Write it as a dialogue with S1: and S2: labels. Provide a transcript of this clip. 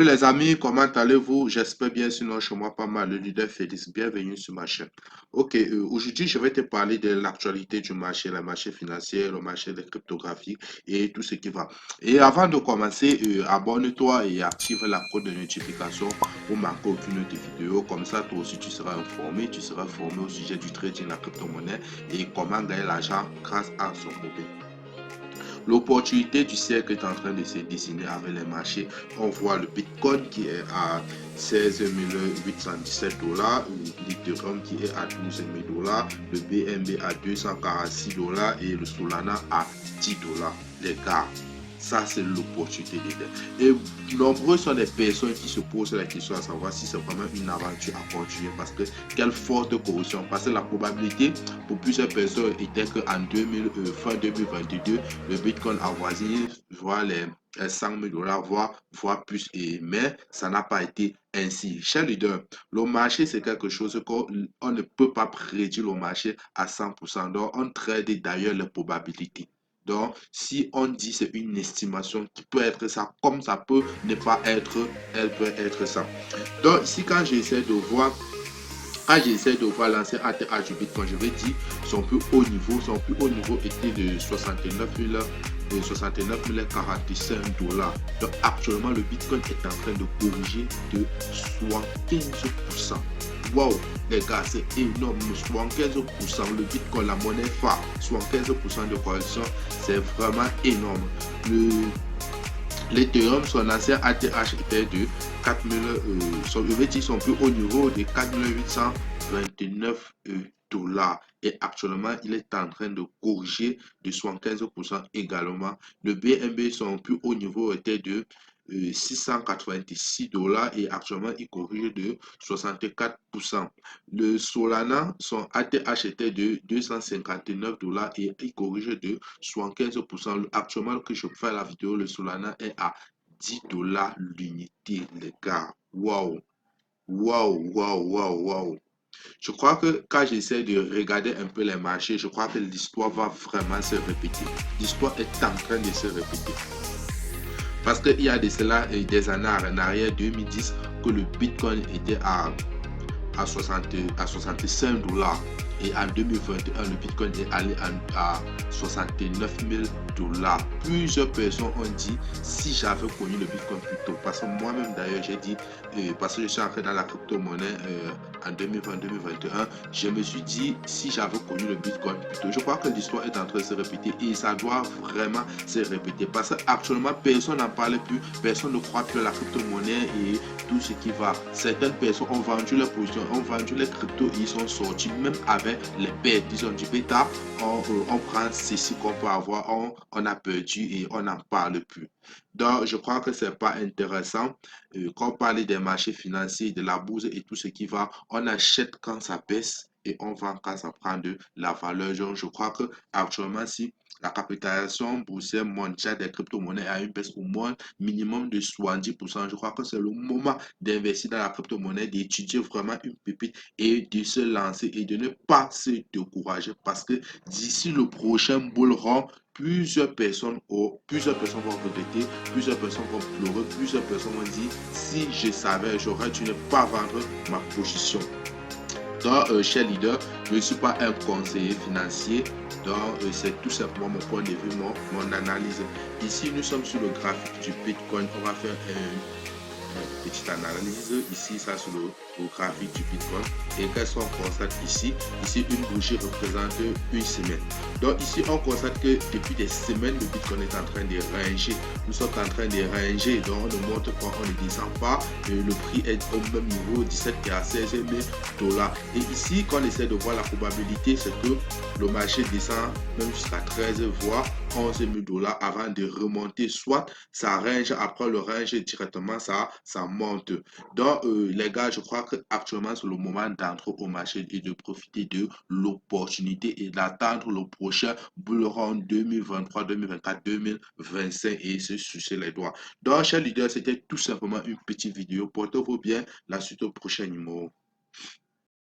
S1: Les amis, comment allez-vous? J'espère bien, sinon chez moi pas mal. Le leader Félix, bienvenue sur ma chaîne. Ok, aujourd'hui je vais te parler de l'actualité du marché, le marché financier, le marché des cryptographies et tout ce qui va. Et avant de commencer, abonne-toi et active la cloche de notification pour manquer aucune autre vidéo. Comme ça, toi aussi tu seras formé au sujet du trading, la crypto-monnaie et comment gagner l'argent grâce à son mobile. L'opportunité du siècle est en train de se dessiner avec les marchés. On voit le Bitcoin qui est à 16 817 dollars, l'Ethereum qui est à 12 000 dollars, le BNB à 246 dollars et le Solana à 10 dollars. Les gars, ça c'est l'opportunité des gars. Et nombreux sont les personnes qui se posent la question à savoir si c'est vraiment une aventure à continuer parce que quelle forte corruption. Parce que la probabilité pour plusieurs personnes était qu'en fin 2022, le Bitcoin avoisine voire les 100 000 dollars, voire plus. Mais ça n'a pas été ainsi. Cher leader, le marché, c'est quelque chose qu'on ne peut pas prédire le marché à 100%. Donc, on trade d'ailleurs les probabilités. Donc, si on dit c'est une estimation qui peut être ça, comme ça peut ne pas être, elle peut être ça. Donc, ici, quand j'essaie de voir l'ancien ATH du Bitcoin, je vais dire son plus haut niveau était de 69 045 dollars. Donc actuellement, le Bitcoin est en train de corriger de 75%. Wow, les gars, c'est énorme. 75%, le Bitcoin, la monnaie phare, 75% de correction, c'est vraiment énorme. L'Ethereum, son ancien ATH était de 4000, son plus haut niveau de 4829 dollars. Et actuellement, il est en train de corriger de 75% également. Le BNB, son plus haut niveau était de 686 dollars et actuellement il corrige de 64%. Le Solana, son ATH était de 259 dollars et il corrige de 75%. Actuellement que je fais la vidéo, le Solana est à 10 dollars l'unité, les gars. Waouh, waouh, waouh, waouh, waouh. Je crois que quand j'essaie de regarder un peu les marchés, je crois que l'histoire va vraiment se répéter. L'histoire est en train de se répéter. Parce qu'il y a de cela des années en arrière, 2010, que le Bitcoin était à 65 dollars. Et en 2021, le Bitcoin est allé à 69 000 dollars. Plusieurs personnes ont dit si j'avais connu le Bitcoin plus tôt. Parce que moi-même d'ailleurs, j'ai dit, parce que je suis entré dans la crypto-monnaie en 2020-2021, je me suis dit si j'avais connu le Bitcoin plus tôt. Je crois que l'histoire est en train de se répéter et ça doit vraiment se répéter. Parce qu'actuellement, personne n'en parle plus, personne ne croit plus à la crypto-monnaie et tout ce qui va. Certaines personnes ont vendu leurs positions, ont vendu les cryptos et ils sont sortis même avec les pertes. Ils ont dit bêta, on prend ceci qu'on peut avoir, on a perdu et on n'en parle plus. Donc, je crois que c'est pas intéressant. Quand on parle des marchés financiers, de la bourse et tout ce qui va, on achète quand ça baisse et on vend quand ça prend de la valeur. Donc, je crois que actuellement, si la capitalisation boursière mondiale des crypto-monnaies a une baisse au moins minimum de 70%. Je crois que c'est le moment d'investir dans la crypto-monnaie, d'étudier vraiment une pépite et de se lancer et de ne pas se décourager parce que d'ici le prochain bull run, plusieurs personnes vont regretter, plusieurs personnes vont pleurer, plusieurs personnes vont dire si je savais, j'aurais dû ne pas vendre ma position. Donc, cher leader, je ne suis pas un conseiller financier. Donc, c'est tout simplement mon point de vue, mon analyse. Ici, nous sommes sur le graphique du Bitcoin. On va faire une petite analyse. Ici, ça sur le graphique du Bitcoin. Et qu'est-ce qu'on constate ici? Ici, une bougie représente une semaine. Donc, ici, on constate que depuis des semaines, le Bitcoin est en train de ranger. Nous sommes en train de ranger. Donc, on ne monte pas, on ne descend pas. Et le prix est au même niveau, 17 à 16 000 dollars. Et ici, quand on essaie de voir la probabilité, c'est que le marché descend même jusqu'à 13 voire 11 000 dollars avant de remonter. Soit ça range, après le range directement, ça monte. Donc, les gars, je crois qu'actuellement, c'est le moment d'entrer au marché et de profiter de l'opportunité et d'attendre le prochain bull run 2023, 2024, 2025 et se sucer les doigts. Donc, chers leaders, c'était tout simplement une petite vidéo. Portez-vous bien. La suite au prochain numéro.